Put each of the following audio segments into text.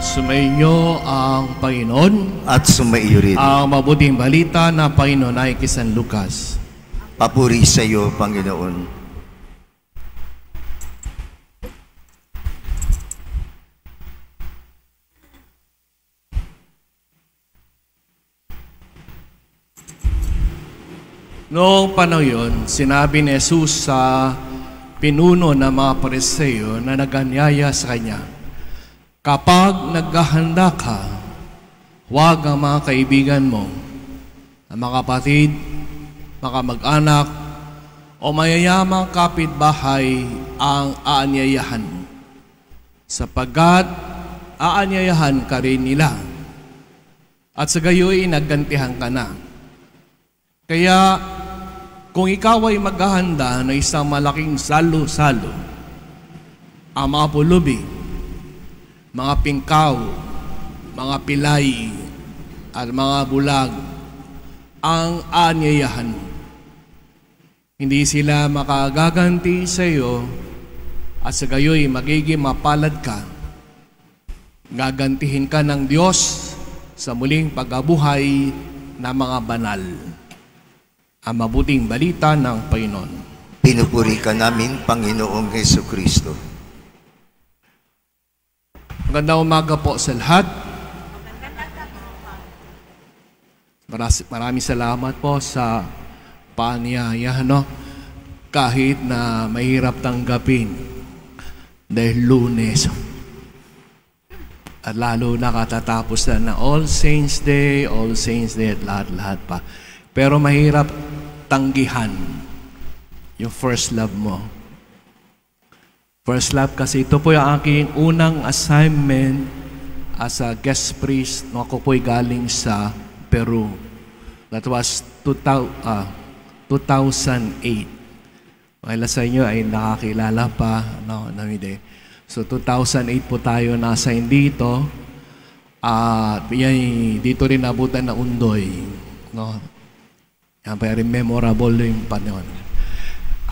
Sumainyo ang Panginoon at sumaiyo rin. ang mabuting balita na Panginoon ay kay San Lucas. Papuri sa iyo, Panginoon. Noong panahon yun, sinabi ni Jesus sa pinuno ng mga Pariseo na naganyaya sa kanya, kapag naghahanda ka, huwag ang mga kaibigan mo, ang mga kapatid, mga mag-anak, o mayayamang kapitbahay ang aanyayahan mo, sapagkat aanyayahan ka rin nila, at sa gayoy naggantihan ka na. Kaya, kung ikaw ay maghahanda ng isang malaking salo-salo, ang mga pulubi, mga pingkaw, mga pilay, at mga bulag, ang aanyayahan mo. Hindi sila makagaganti sa iyo, at sa gayoy magiging mapalad ka. Gagantihin ka ng Diyos sa muling pagkabuhay na mga banal. Ang mabuting balita ng Panginoon. Pinupuri ka namin, Panginoong Hesukristo. Magandang umaga po sa lahat. Maraming salamat po sa paanyaya, no? Kahit na mahirap tanggapin dahil Lunes. At lalo na katatapos na All Saints Day at lahat-lahat pa. Pero mahirap tanggihan yung first love mo. First love kasi ito po yung aking unang assignment as a guest priest nung ako po'y galing sa Peru. That was 2008. Mga sa inyo ay nakakilala pa. No, hindi. So 2008 po tayo na-assign dito. At dito rin nabutan na Undoy. No? Yan, very memorable yung panahon.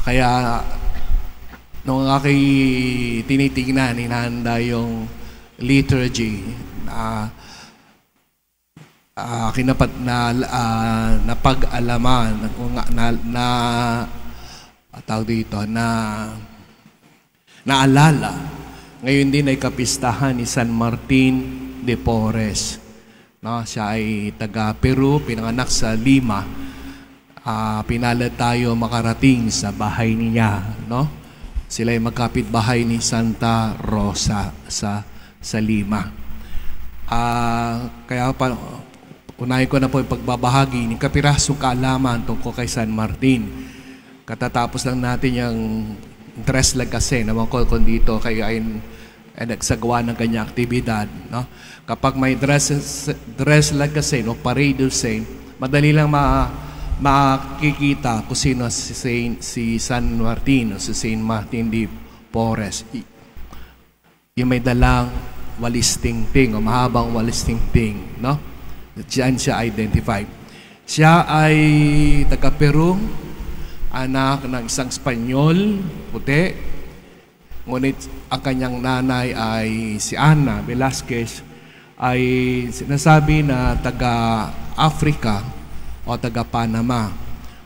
Kaya, nung aking tinitingnan, hinahanda yung liturgy na napag-alaman, naalala. Ngayon din ay kapistahan ni San Martin de Porres. No, siya ay taga Peru, pinanganak sa Lima. Pinalad tayo makarating sa bahay niya, no? Sila ay magkapit-bahay ni Santa Rosa sa Lima. Kaya unahin ko na po yung pagbabahagi ng kapirasong kaalaman tungkol kay San Martin. Katatapos lang natin yung dress lag kasi, naman ko kung dito kayo ay nagsagawa ng kanyang aktibidad, no? Kapag may dress lag kasi, no, parade say, madali lang makikita kung sino si San Martin o si Saint Martin de Porres. Yung may dalang walis tingting o mahabang walis tingting, no? Diyan siya identified. Siya ay taga Peru, anak ng isang Espanyol, puti. Ngunit ang kanyang nanay ay si Ana Velasquez, ay sinasabi na taga Africa o taga Panama.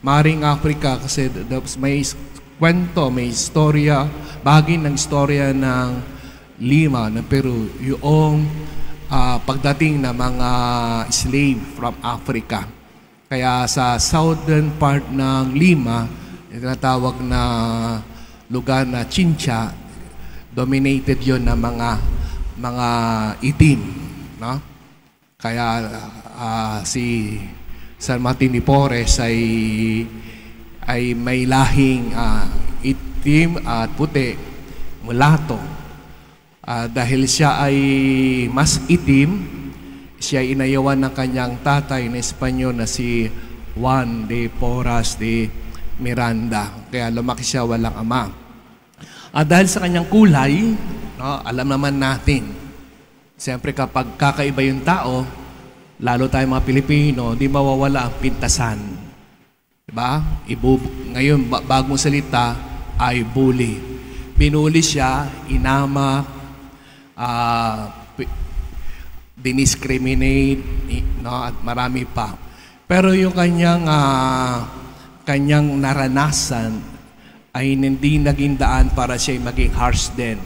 Maring Africa kasi may kwento, may istorya, bahagi ng istorya ng Lima, ng Peru, yung pagdating ng mga slave from Africa. Kaya sa southern part ng Lima, tinatawag na lugar na Chincha, dominated yon ng mga itim, no? Kaya si San Martin de Porres ay may lahing itim at puti, mulato. Dahil siya ay mas itim, siya ay inayawan ng kanyang tatay na Espanyol na si Juan de Porras de Miranda. Kaya lumaki siya walang ama. Dahil sa kanyang kulay, no, alam naman natin, siyempre kapag kakaiba yung tao, lalo tayo mga Pilipino, di mawawala ang pintasan. Diba? Ngayon, bagong salita ay bully. Binuli siya, inama, diniscriminate, no, at marami pa. Pero yung kanyang naranasan ay hindi naging daan para siya maging harsh din.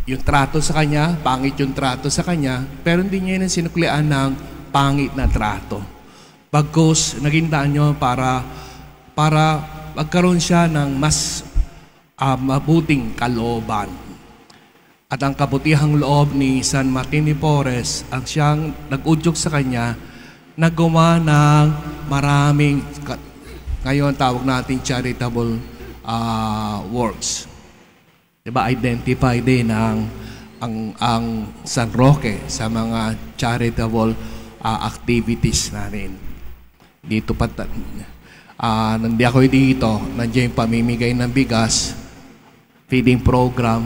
Yung trato sa kanya, pangit yung trato sa kanya, pero hindi niya yun sinuklian ng pangit na trato. Bagkus, naging daan niyo para magkaroon siya ng mas mabuting kalooban. At ang kabutihang loob ni San Martin de Porres, ang siyang nag-udyok sa kanya, nagawa ng maraming, ngayon tawag natin charitable works. Diba, identify din ang San Roque sa mga charitable activities natin. Dito pa, nandi ako dito, nandiyan yung pamimigay ng bigas, feeding program.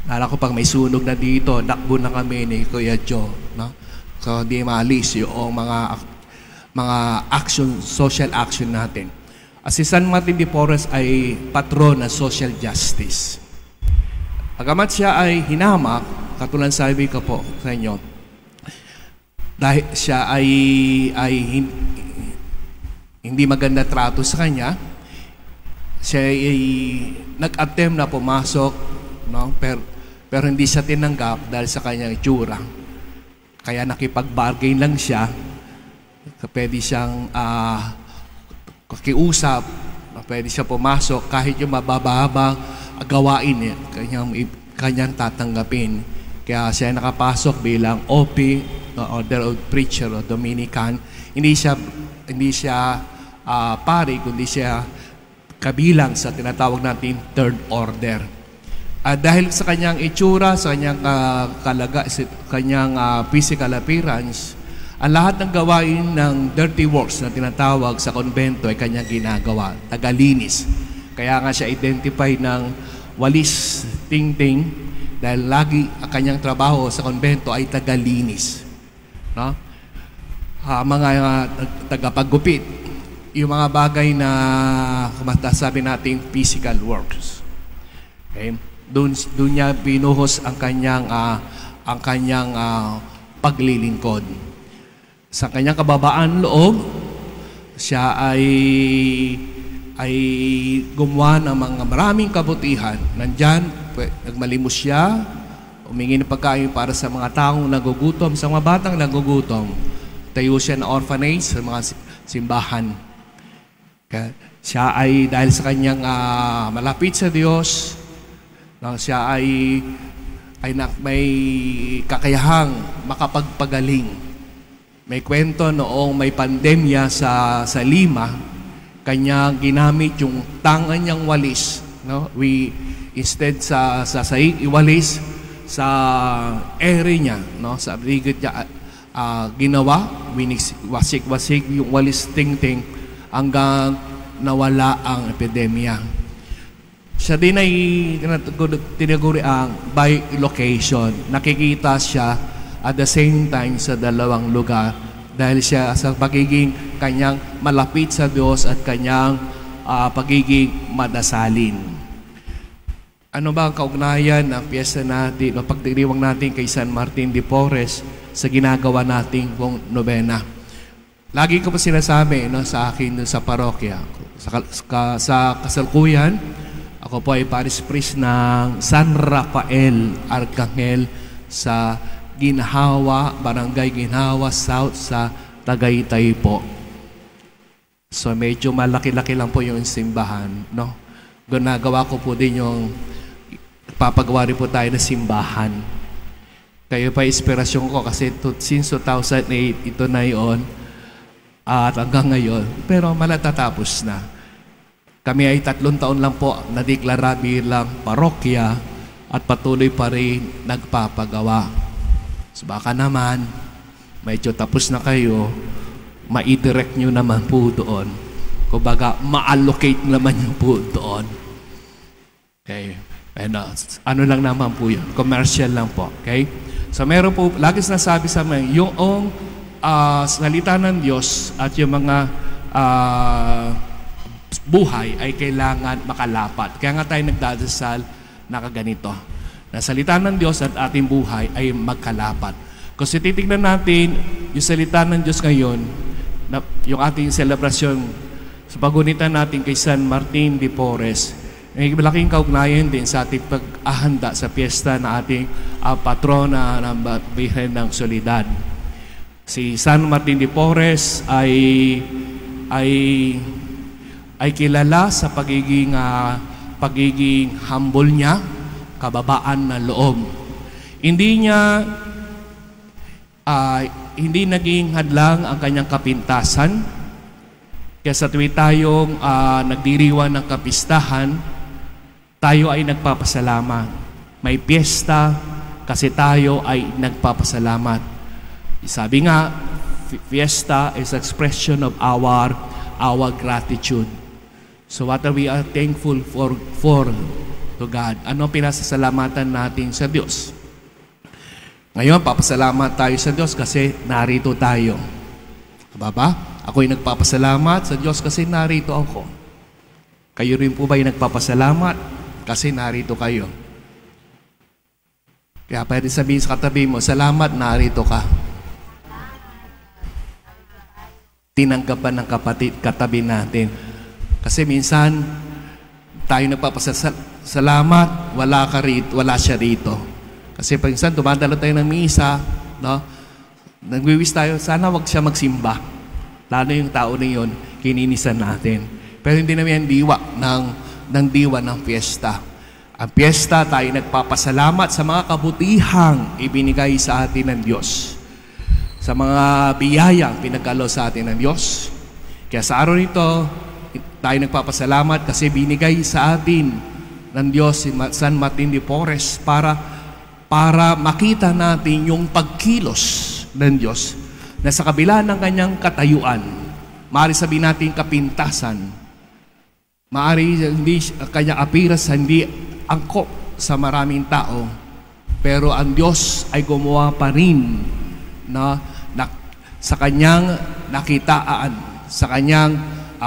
Nala ko pag may sunog na dito, dakbo na kami ni Kuya Joe. No? So, di maalis yung mga action, social action natin. Si San Martin de Porres ay patron ng social justice. Agamat siya ay hinamak, katulad sabi ko po sa inyo, dahil siya ay hindi maganda trato sa kanya, siya ay nag-attempt na pumasok, no? Pero hindi siya tinanggap dahil sa kanyang itsura. Kaya nakipag-bargain lang siya, pwede siyang kakiusap, pwede siya pumasok kahit yung mabababang gawain kanyang tatanggapin. Kaya siya nakapasok bilang OP, Order of Preacher o Dominican. Hindi siya pari, kundi siya kabilang sa tinatawag natin third order. Dahil sa kanyang itsura, sa kanyang physical appearance, ang lahat ng gawain ng dirty works na tinatawag sa konbento ay kanyang ginagawa, tagalinis. Kaya nga siya identified ng walis tingting dahil lagi ang kanyang trabaho sa konbento ay tagalinis. No? Mga tagapaggupit, yung mga bagay na sabi natin physical works. Okay? Doon niya binuhos ang kanyang paglilingkod. Sa kanyang kababaan loob, siya ay gumawa ng mga maraming kabutihan. Nandyan, nagmalimos siya, humingi ng pagkain para sa mga taong nagugutom, sa mga batang nagugutom. Tayo siya ng orphanage sa mga simbahan. Kaya siya ay, dahil sa kanyang malapit sa Diyos, siya ay may kakayahang makapagpagaling. May kwento noong may pandemya sa Lima, kanya ginamit yung tangan niyang walis. No? Instead sa saig, iwalis sa ere niya, no? Sa brigid niya, ginawa, wasik-wasik yung walis ting-ting hanggang nawala ang epidemya. Siya din ay tinaguri ang by location. Nakikita siya at the same time sa dalawang lugar dahil siya sa pagiging kanyang malapit sa Diyos at kanyang pagiging madasalin. Ano ba ang kaugnayan ng piyesta natin o pagdiriwang natin kay San Martin de Porres sa ginagawa nating nobena? Lagi ko pa sinasabi sa akin sa parokya, sa kasalukuyan, ako po ay parish priest ng San Rafael Arcangel sa Ginhawa, Barangay Ginhawa South sa Tagaytay po. So medyo malaki-laki lang po yung simbahan, no? Ginagawa ko po din yung papagawa rin po tayo ng simbahan. Kayo pa inspirasyon ko kasi since 2008 ito na yon at hanggang ngayon, pero malatatapos na. Kami ay 3 taon lang po nadeklara bilang parokya at patuloy pa rin nagpapagawa. So baka naman, medyo tapos na kayo, ma-direct nyo naman po doon. Kumbaga, ma-allocate naman nyo po doon. Okay? Ano lang naman po yun. Commercial lang po. Okay? So meron po, lagi sinasabi sa mga, yung salita ng Diyos at yung mga buhay ay kailangan makalapat. Kaya nga tayo nagdadasal na kaganito. Na salita ng Diyos at ating buhay ay magkalapat. Kasi titignan natin yung salita ng Diyos ngayon, na, yung ating selebrasyon sa pagunitan natin kay San Martin de Porres, may malaking kaugnayan din sa ating pag-ahanda sa piyesta na ating patrona ng Birhen ng Soledad. Si San Martin de Porres ay kilala sa pagiging humble niya, kababaan na loob. Hindi naging hadlang ang kanyang kapintasan. Kaya sa tuwing tayong nagdiriwang ng kapistahan, tayo ay nagpapasalamat. May piyesta kasi tayo ay nagpapasalamat. Sabi nga, fiesta is expression of our gratitude. So what are we thankful for to God? Ano pinasasalamatan natin sa Diyos? Ngayon, papasalamat tayo sa Diyos kasi narito tayo. Baba? Ako'y nagpapasalamat sa Diyos kasi narito ako. Kayo rin po ba'y nagpapasalamat kasi narito kayo? Kaya pwede sabihin sa katabi mo, salamat, narito ka. Tinanggapan ng katabi natin. Kasi minsan, tayo nagpapasalamat, wala siya rito. Kasi pag minsan, dumadalo tayo ng misa, no? Nagwiwis tayo, sana wag siya magsimba. Lalo yung tao na yun, kininisan natin. Pero hindi naman yan diwa ng fiesta. Ang fiesta, tayo nagpapasalamat sa mga kabutihang ibinigay sa atin ng Diyos. Sa mga biyayang pinagkalo sa atin ng Diyos. Kaya sa araw nito, tayo nagpapasalamat kasi binigay sa atin ng Diyos si San Martin de Porres para makita natin yung pagkilos ng Diyos na sa kabila ng kanyang katayuan, maaari sabihin natin kapintasan, maaari hindi kanyang apiras hindi angkop sa maraming tao, pero ang Diyos ay gumawa pa rin na sa kanyang nakitaan, sa kanyang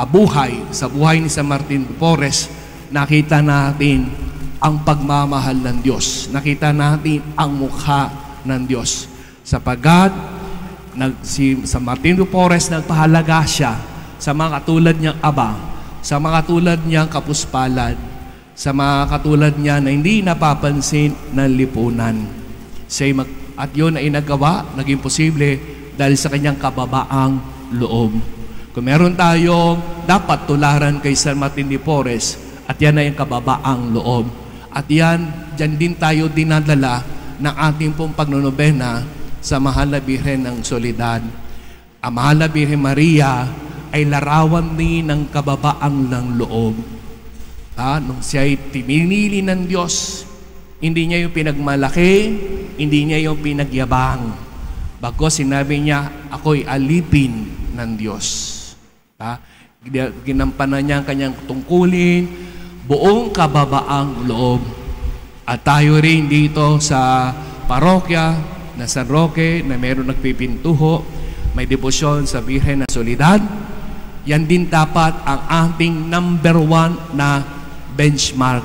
buhay, sa buhay ni San Martin de Porres, nakita natin ang pagmamahal ng Diyos. Nakita natin ang mukha ng Diyos. Sapagkat si San Martin de Porres nagpahalaga siya sa mga katulad niyang aba, sa mga katulad niyang kapuspalad, sa mga katulad niya na hindi napapansin ng lipunan. At yun ay naging posible dahil sa kanyang kababaang loob. Kung meron tayong dapat tularan kay San Martin de Porres, at yan ay ang kababaang loob. At dyan din tayo dinadala ng ating pong pagnonobena sa Mahal na Birhen ng Soledad. Ang Mahal na Birhen Maria ay larawan din ng kababaang ng loob. Nung siya ay pinili ng Diyos, hindi niya yung pinagmalaki, hindi niya yung pinagyabang. Bago sinabi niya, ako'y alipin ng Diyos. Ginampanan niya ang kanyang tungkulin, buong kababaang loob. At tayo rin dito sa parokya na San Roque, na meron nagpipintuho, may debosyon sa Birhen ng Soledad. Yan din dapat ang ating number 1 na benchmark.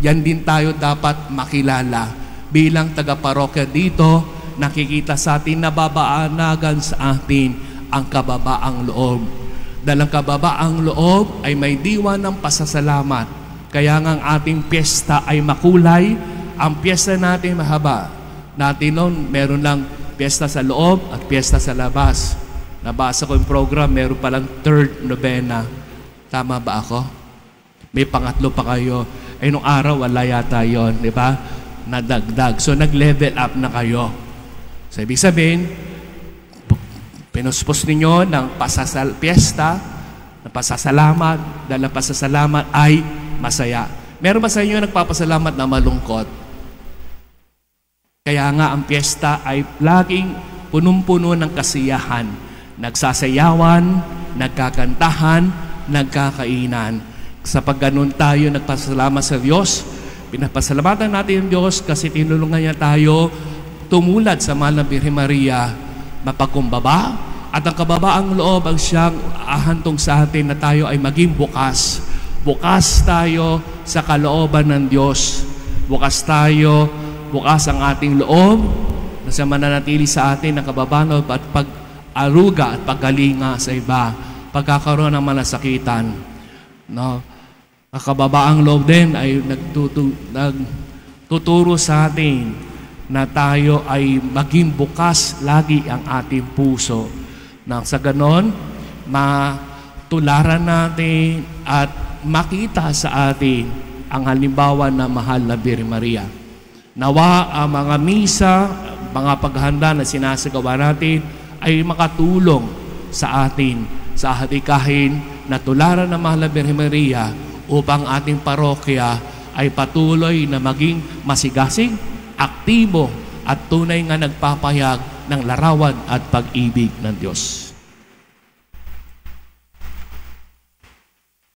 Yan din tayo dapat makilala. Bilang taga-parokya dito, nakikita sa atin, nababaanagan sa atin ang kababaang loob. Dahil ang kababaang loob ay may diwa ng pasasalamat. Kaya nga ang ating piyesta ay makulay. Ang piyesta natin mahaba. Natin noon, meron lang piyesta sa loob at piyesta sa labas. Nabasa ko yung program, meron palang 3rd novena. Tama ba ako? May pangatlo pa kayo. Ay, nung araw, wala yata yun, di ba? Nadagdag. So, nag-level up na kayo. So, ibig sabihin, pinuspos ninyo ng piyesta, ng pasasalamat, dahil ang pasasalamat ay masaya. Meron ba sa inyo nagpapasalamat na malungkot? Kaya nga, ang piyesta ay laging punong-puno ng kasiyahan. Nagsasayawan, nagkakantahan, nagkakainan. Sa pagganon tayo nagpasalamat sa Diyos, pinapasalamatan natin ang Diyos kasi tinulungan niya tayo tumulad sa Mahal na Birhen Maria, mapagkumbaba, at ang kababaang loob ang siyang ahantong sa atin na tayo ay maging bukas. Bukas tayo sa kalooban ng Diyos. Bukas ang ating loob, na sa mananatili sa atin ng kababano at pag-aruga at paggalinga sa iba, pagkakaroon ng malasakitan. No? Ang kababaang loob din ay nagtuturo sa atin na tayo ay maging bukas lagi ang ating puso. Nang sa ganon, matularan natin at makita sa atin ang halimbawa na mahal na Birhen Maria. Nawa ang mga misa, mga paghahanda na sinasagawa natin ay makatulong sa atin sa hadikahin na tularan ng mahal na Birhen Maria upang ating parokya ay patuloy na maging masigasig, aktibo at tunay nga nagpapahayag ng larawan at pag-ibig ng Diyos.